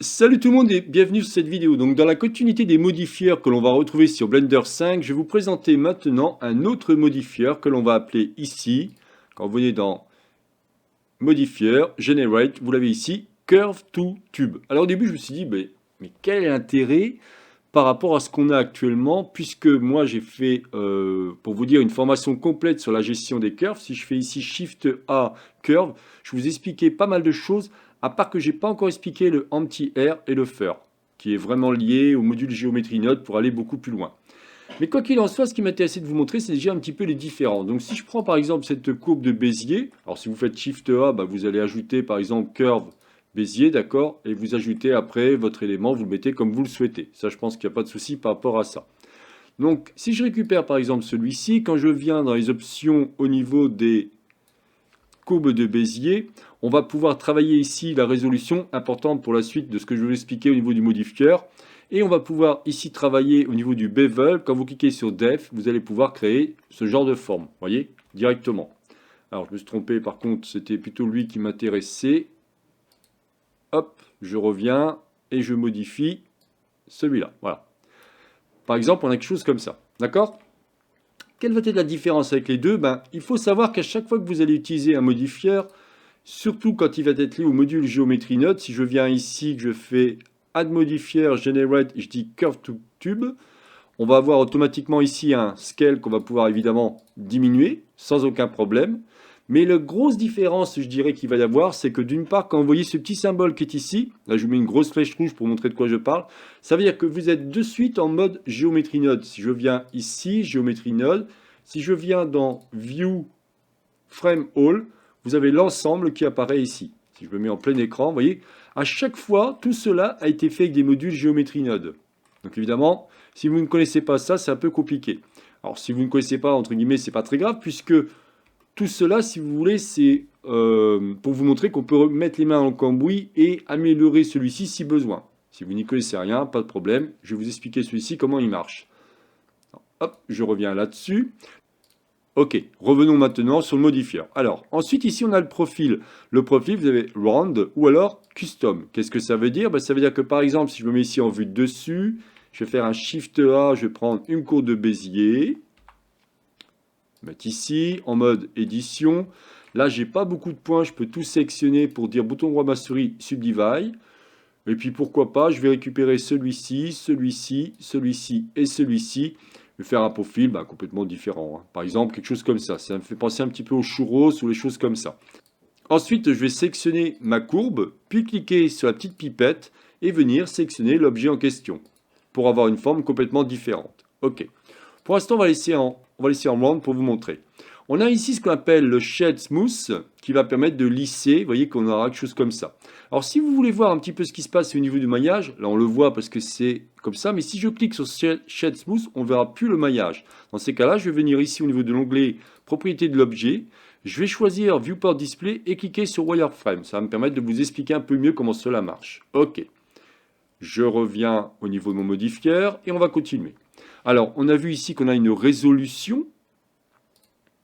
Salut tout le monde et bienvenue sur cette vidéo. Donc dans la continuité des modifieurs que l'on va retrouver sur Blender 5, je vais vous présenter maintenant un autre modifieur que l'on va appeler ici, quand vous venez dans Modifier, Generate, vous l'avez ici, Curve to Tube. Alors au début je me suis dit, mais quel est l'intérêt par rapport à ce qu'on a actuellement, puisque moi j'ai fait, pour vous dire, une formation complète sur la gestion des curves. Si je fais ici Shift A, Curve, je vous expliquais pas mal de choses, à part que j'ai pas encore expliqué le anti-air et le fur, qui est vraiment lié au module géométrie node pour aller beaucoup plus loin. Mais quoi qu'il en soit, ce qui m'intéressait de vous montrer, c'est déjà un petit peu les différents. Donc si je prends par exemple cette courbe de Bézier, alors si vous faites Shift A, vous allez ajouter par exemple Curve Bézier, d'accord, et vous ajoutez après votre élément, vous le mettez comme vous le souhaitez. Ça, je pense qu'il n'y a pas de souci par rapport à ça. Donc si je récupère par exemple celui-ci, quand je viens dans les options au niveau des courbes de Bézier, on va pouvoir travailler ici la résolution, importante pour la suite de ce que je vais vous expliquer au niveau du modifieur. Et on va pouvoir ici travailler au niveau du bevel. Quand vous cliquez sur Def, vous allez pouvoir créer ce genre de forme, vous voyez, directement. Alors je me suis trompé, par contre, c'était plutôt lui qui m'intéressait. Hop, je reviens et je modifie celui-là. Voilà. Par exemple, on a quelque chose comme ça. D'accord? Quelle va être la différence avec les deux? Il faut savoir qu'à chaque fois que vous allez utiliser un modifieur, surtout quand il va être lié au module géométrie node, si je viens ici, que je fais Add Modifier, Generate, et je dis Curve to Tube, on va avoir automatiquement ici un scale qu'on va pouvoir évidemment diminuer sans aucun problème. Mais la grosse différence, je dirais, qu'il va y avoir, c'est que d'une part, quand vous voyez ce petit symbole qui est ici, là je vous mets une grosse flèche rouge pour montrer de quoi je parle, ça veut dire que vous êtes de suite en mode géométrie node. Si je viens ici, géométrie node, si je viens dans View, Frame All, vous avez l'ensemble qui apparaît ici. Si je me mets en plein écran, vous voyez, à chaque fois, tout cela a été fait avec des modules géométrie node. Donc évidemment, si vous ne connaissez pas ça, c'est un peu compliqué. Alors si vous ne connaissez pas, entre guillemets, c'est pas très grave, puisque tout cela, si vous voulez, c'est pour vous montrer qu'on peut mettre les mains dans le cambouis et améliorer celui-ci si besoin. Si vous n'y connaissez rien, pas de problème, je vais vous expliquer celui-ci, comment il marche. Hop, je reviens là-dessus. Ok, revenons maintenant sur le modifieur. Alors, ensuite, ici, on a le profil. Le profil, vous avez Round ou alors Custom. Qu'est-ce que ça veut dire? Ça veut dire que, par exemple, si je me mets ici en vue de dessus, je vais faire un Shift A, je vais prendre une courbe de Bézier, mettre ici, en mode édition. Là, j'ai pas beaucoup de points, je peux tout sélectionner pour dire bouton droit de ma souris, Subdivide. Et puis, pourquoi pas, je vais récupérer celui-ci, celui-ci, celui-ci et celui-ci. Je vais faire un profil complètement différent. Par exemple, quelque chose comme ça. Ça me fait penser un petit peu au churros ou les choses comme ça. Ensuite, je vais sélectionner ma courbe, puis cliquer sur la petite pipette et venir sélectionner l'objet en question pour avoir une forme complètement différente. Ok. Pour l'instant, on va laisser en round pour vous montrer. On a ici ce qu'on appelle le Shed Smooth qui va permettre de lisser. Vous voyez qu'on aura quelque chose comme ça. Alors, si vous voulez voir un petit peu ce qui se passe au niveau du maillage, là on le voit parce que c'est comme ça, mais si je clique sur Shed Smooth, on ne verra plus le maillage. Dans ces cas-là, je vais venir ici au niveau de l'onglet Propriétés de l'objet. Je vais choisir Viewport Display et cliquer sur Wireframe. Ça va me permettre de vous expliquer un peu mieux comment cela marche. Ok. Je reviens au niveau de mon modifieur et on va continuer. Alors, on a vu ici qu'on a une résolution.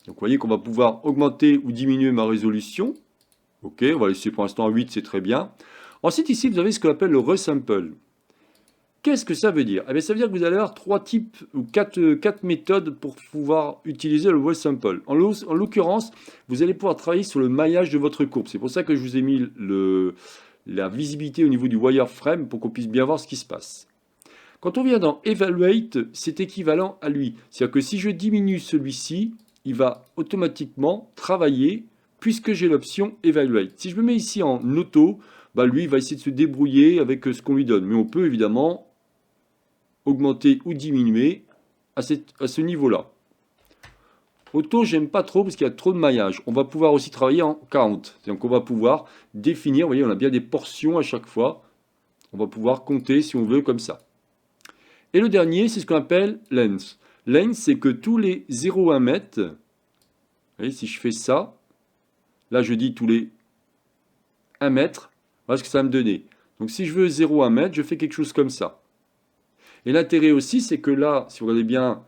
Donc, vous voyez qu'on va pouvoir augmenter ou diminuer ma résolution. Ok, on va laisser pour l'instant à 8, c'est très bien. Ensuite, ici, vous avez ce qu'on appelle le resample. Qu'est-ce que ça veut dire? Eh bien, ça veut dire que vous allez avoir trois types ou quatre méthodes pour pouvoir utiliser le resample. En l'occurrence, vous allez pouvoir travailler sur le maillage de votre courbe. C'est pour ça que je vous ai mis la visibilité au niveau du wireframe pour qu'on puisse bien voir ce qui se passe. Quand on vient dans Evaluate, c'est équivalent à lui. C'est-à-dire que si je diminue celui-ci, il va automatiquement travailler puisque j'ai l'option Evaluate. Si je me mets ici en auto, lui, il va essayer de se débrouiller avec ce qu'on lui donne. Mais on peut évidemment augmenter ou diminuer à ce niveau-là. Auto, j'aime pas trop parce qu'il y a trop de maillage. On va pouvoir aussi travailler en count. Donc on va pouvoir définir, vous voyez, on a bien des portions à chaque fois. On va pouvoir compter si on veut comme ça. Et le dernier, c'est ce qu'on appelle length. Length, c'est que tous les 0,1 mètres, vous voyez, si je fais ça, là je dis tous les 1 mètre, voilà ce que ça va me donner. Donc si je veux 0,1 mètre, je fais quelque chose comme ça. Et l'intérêt aussi, c'est que là, si vous regardez bien,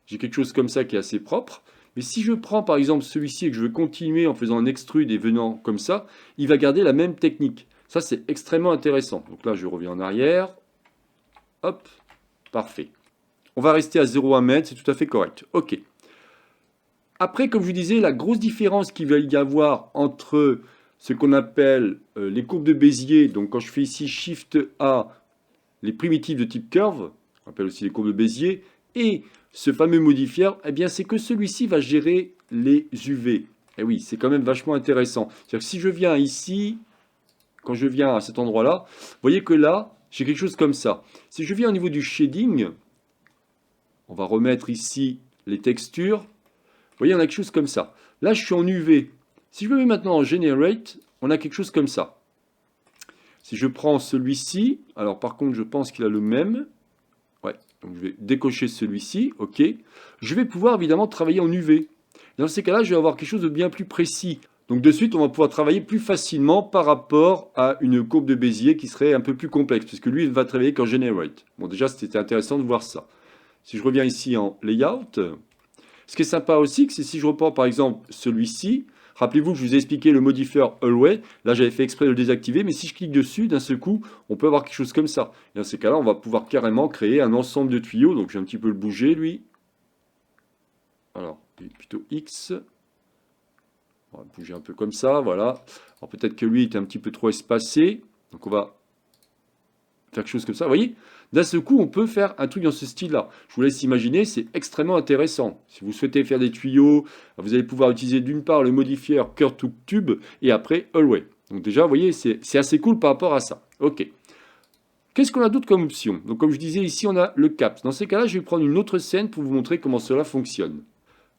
j'ai quelque chose comme ça qui est assez propre. Mais si je prends par exemple celui-ci et que je veux continuer en faisant un extrude et venant comme ça, il va garder la même technique. Ça, c'est extrêmement intéressant. Donc là, je reviens en arrière. Hop, parfait. On va rester à 0,1 m, c'est tout à fait correct. OK. Après, comme je vous disais, la grosse différence qu'il va y avoir entre ce qu'on appelle les courbes de Bézier, donc quand je fais ici Shift A, les primitives de type curve, on appelle aussi les courbes de Bézier, et ce fameux modifier, eh bien c'est que celui-ci va gérer les UV. Et oui, c'est quand même vachement intéressant. C'est-à-dire que si je viens ici, quand je viens à cet endroit-là, vous voyez que là, j'ai quelque chose comme ça. Si je viens au niveau du shading, on va remettre ici les textures. Vous voyez, on a quelque chose comme ça. Là, je suis en UV. Si je me mets maintenant en Generate, on a quelque chose comme ça. Si je prends celui-ci, alors par contre, je pense qu'il a le même. Ouais, donc je vais décocher celui-ci, ok. Je vais pouvoir évidemment travailler en UV. Dans ces cas-là, je vais avoir quelque chose de bien plus précis. Donc de suite, on va pouvoir travailler plus facilement par rapport à une courbe de Bézier qui serait un peu plus complexe, puisque lui, il va travailler qu'en Generate. Bon, déjà, c'était intéressant de voir ça. Si je reviens ici en Layout, ce qui est sympa aussi, c'est si je reprends par exemple celui-ci, rappelez-vous que je vous ai expliqué le modifier Always, là j'avais fait exprès de le désactiver, mais si je clique dessus, d'un seul coup, on peut avoir quelque chose comme ça. Et dans ces cas-là, on va pouvoir carrément créer un ensemble de tuyaux, donc je vais un petit peu le bouger lui. Alors, plutôt X. On va bouger un peu comme ça, voilà. Alors peut-être que lui est un petit peu trop espacé, donc on va faire quelque chose comme ça, vous voyez? D'un seul coup, on peut faire un truc dans ce style-là. Je vous laisse imaginer, c'est extrêmement intéressant. Si vous souhaitez faire des tuyaux, vous allez pouvoir utiliser d'une part le modifier Curve to Tube et après Always. Donc déjà, vous voyez, c'est assez cool par rapport à ça. Ok. Qu'est-ce qu'on a d'autre comme option? Donc comme je disais, ici, on a le cap. Dans ces cas-là, je vais prendre une autre scène pour vous montrer comment cela fonctionne.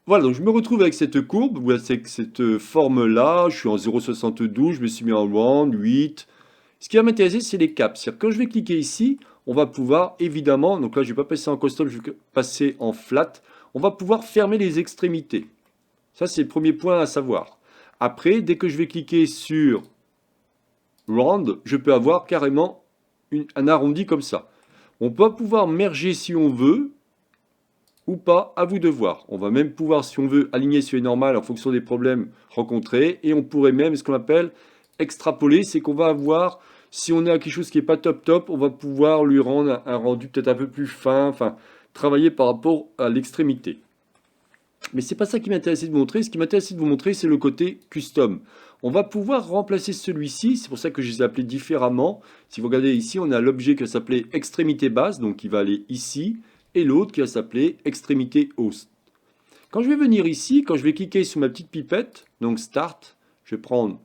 Voilà, donc je me retrouve avec cette courbe, ou avec cette forme-là. Je suis en 0,72, je me suis mis en round, 8. Ce qui va m'intéresser, c'est les caps. C'est-à-dire que quand je vais cliquer ici, on va pouvoir évidemment, donc là je ne vais pas passer en custom, je vais passer en flat, on va pouvoir fermer les extrémités. Ça c'est le premier point à savoir. Après, dès que je vais cliquer sur Round, je peux avoir carrément un arrondi comme ça. On peut pouvoir merger si on veut, ou pas, à vous de voir. On va même pouvoir, si on veut, aligner sur les normales en fonction des problèmes rencontrés, et on pourrait même, ce qu'on appelle extrapoler, c'est qu'on va avoir, si on a quelque chose qui n'est pas top top, on va pouvoir lui rendre un rendu peut-être un peu plus fin, enfin, travailler par rapport à l'extrémité. Mais c'est pas ça qui m'intéressait de vous montrer. Ce qui m'intéressait de vous montrer, c'est le côté custom. On va pouvoir remplacer celui-ci, c'est pour ça que je les ai appelés différemment. Si vous regardez ici, on a l'objet qui va s'appeler extrémité basse, donc qui va aller ici, et l'autre qui va s'appeler extrémité haute. Quand je vais venir ici, quand je vais cliquer sur ma petite pipette, donc Start, je vais prendre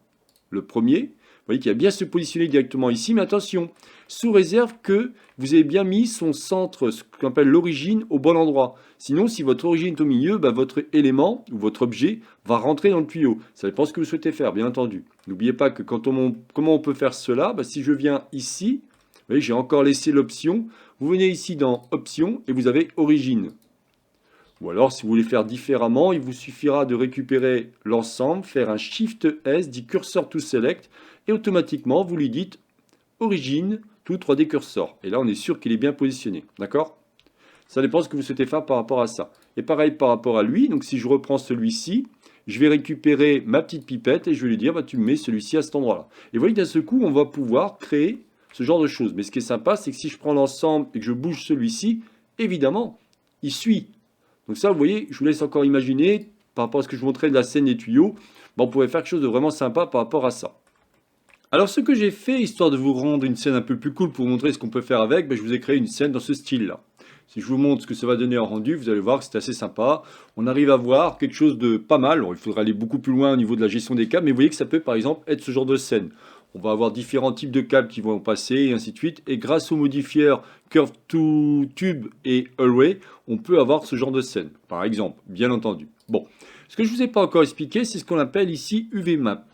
le premier. Vous voyez qu'il va bien se positionner directement ici, mais attention, sous réserve que vous avez bien mis son centre, ce qu'on appelle l'origine, au bon endroit. Sinon, si votre origine est au milieu, bah, votre élément ou votre objet va rentrer dans le tuyau. Ça dépend de ce que vous souhaitez faire, bien entendu. N'oubliez pas que comment on peut faire cela, bah, si je viens ici, vous voyez, j'ai encore laissé l'option. Vous venez ici dans Options et vous avez Origine. Ou alors, si vous voulez faire différemment, il vous suffira de récupérer l'ensemble, faire un Shift S, dit Cursor to Select, et automatiquement, vous lui dites Origine to 3D Cursor. Et là, on est sûr qu'il est bien positionné. D'accord? Ça dépend de ce que vous souhaitez faire par rapport à ça. Et pareil par rapport à lui. Donc, si je reprends celui-ci, je vais récupérer ma petite pipette et je vais lui dire, bah, tu me mets celui-ci à cet endroit-là. Et vous voyez, d'un seul coup, on va pouvoir créer ce genre de choses. Mais ce qui est sympa, c'est que si je prends l'ensemble et que je bouge celui-ci, évidemment, il suit. Donc ça, vous voyez, je vous laisse encore imaginer, par rapport à ce que je vous montrais de la scène des tuyaux, on pourrait faire quelque chose de vraiment sympa par rapport à ça. Alors ce que j'ai fait, histoire de vous rendre une scène un peu plus cool pour vous montrer ce qu'on peut faire avec, je vous ai créé une scène dans ce style-là. Si je vous montre ce que ça va donner en rendu, vous allez voir que c'est assez sympa. On arrive à voir quelque chose de pas mal. Alors, il faudra aller beaucoup plus loin au niveau de la gestion des câbles, mais vous voyez que ça peut par exemple être ce genre de scène. On va avoir différents types de câbles qui vont passer et ainsi de suite. Et grâce aux modifiers Curve to Tube et Always, on peut avoir ce genre de scène. Par exemple, bien entendu. Bon, ce que je ne vous ai pas encore expliqué, c'est ce qu'on appelle ici UV Map.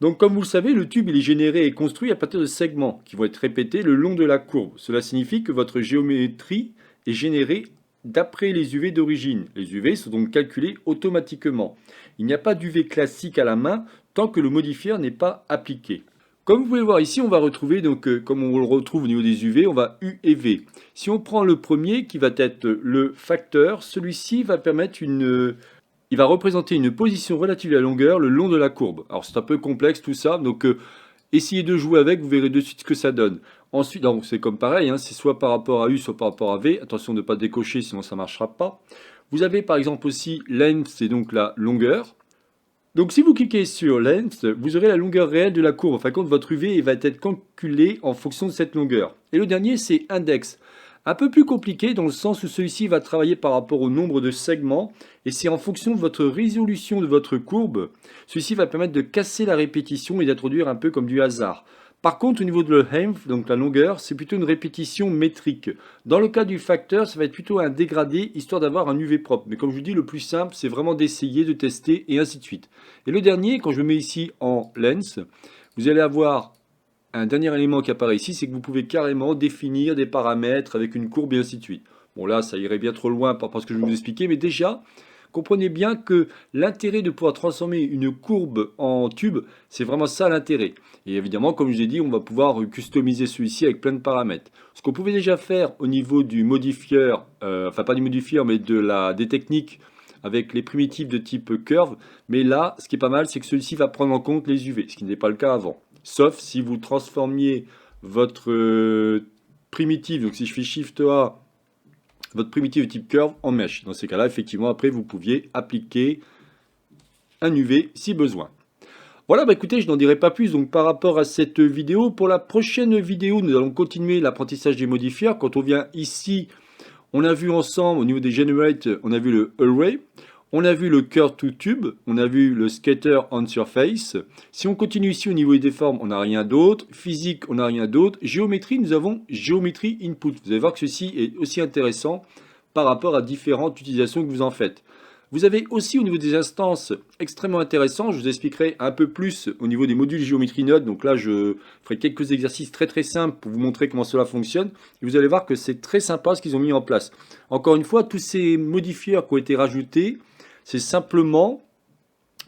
Donc comme vous le savez, le tube il est généré et construit à partir de segments qui vont être répétés le long de la courbe. Cela signifie que votre géométrie est générée d'après les UV d'origine. Les UV sont donc calculés automatiquement. Il n'y a pas d'UV classique à la main tant que le modifier n'est pas appliqué. Comme vous pouvez voir ici, on va retrouver, donc, comme on le retrouve au niveau des UV, on va U et V. Si on prend le premier qui va être le facteur, celui-ci va permettre il va représenter une position relative à la longueur le long de la courbe. Alors c'est un peu complexe tout ça, donc Essayez de jouer avec, vous verrez de suite ce que ça donne. Ensuite, donc c'est comme pareil, hein, c'est soit par rapport à U, soit par rapport à V. Attention de ne pas décocher, sinon ça ne marchera pas. Vous avez par exemple aussi length, c'est donc la longueur. Donc si vous cliquez sur length, vous aurez la longueur réelle de la courbe. En fin de compte, votre UV va être calculé en fonction de cette longueur. Et le dernier, c'est index. Un peu plus compliqué dans le sens où celui-ci va travailler par rapport au nombre de segments et c'est en fonction de votre résolution de votre courbe. Celui-ci va permettre de casser la répétition et d'introduire un peu comme du hasard. Par contre, au niveau de length, donc la longueur, c'est plutôt une répétition métrique. Dans le cas du facteur, ça va être plutôt un dégradé, histoire d'avoir un UV propre. Mais comme je vous dis, le plus simple, c'est vraiment d'essayer, de tester, et ainsi de suite. Et le dernier, quand je mets ici en length, vous allez avoir un dernier élément qui apparaît ici, c'est que vous pouvez carrément définir des paramètres avec une courbe et ainsi de suite. Bon là, ça irait bien trop loin par rapport à ce que je vais vous expliquer, mais déjà, comprenez bien que l'intérêt de pouvoir transformer une courbe en tube, c'est vraiment ça l'intérêt. Et évidemment, comme je vous ai dit, on va pouvoir customiser celui-ci avec plein de paramètres. Ce qu'on pouvait déjà faire au niveau du modifieur, enfin pas du modifieur, mais des techniques avec les primitives de type curve. Mais là, ce qui est pas mal, c'est que celui-ci va prendre en compte les UV, ce qui n'était pas le cas avant. Sauf si vous transformiez votre primitive, donc si je fais Shift A, votre primitive de type curve en mesh. Dans ces cas-là, effectivement, après, vous pouviez appliquer un UV si besoin. Voilà, bah écoutez, je n'en dirai pas plus donc par rapport à cette vidéo. Pour la prochaine vidéo, nous allons continuer l'apprentissage des modifiers. Quand on vient ici, on a vu ensemble, au niveau des generate, on a vu le array. On a vu le curve to tube, on a vu le scatter on surface. Si on continue ici au niveau des formes, on n'a rien d'autre. Physique, on n'a rien d'autre. Géométrie, nous avons géométrie input. Vous allez voir que ceci est aussi intéressant par rapport à différentes utilisations que vous en faites. Vous avez aussi au niveau des instances extrêmement intéressant. Je vous expliquerai un peu plus au niveau des modules géométrie node. Donc là, je ferai quelques exercices très simples pour vous montrer comment cela fonctionne. Et vous allez voir que c'est très sympa ce qu'ils ont mis en place. Encore une fois, tous ces modifieurs qui ont été rajoutés, c'est simplement,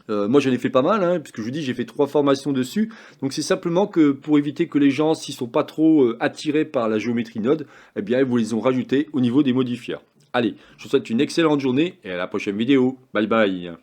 moi j'en ai fait pas mal, hein, puisque je vous dis j'ai fait 3 formations dessus, donc c'est simplement que pour éviter que les gens, s'ils ne sont pas trop attirés par la géométrie node, eh bien ils vous les ont rajoutés au niveau des modifieurs. Allez, je vous souhaite une excellente journée et à la prochaine vidéo. Bye bye.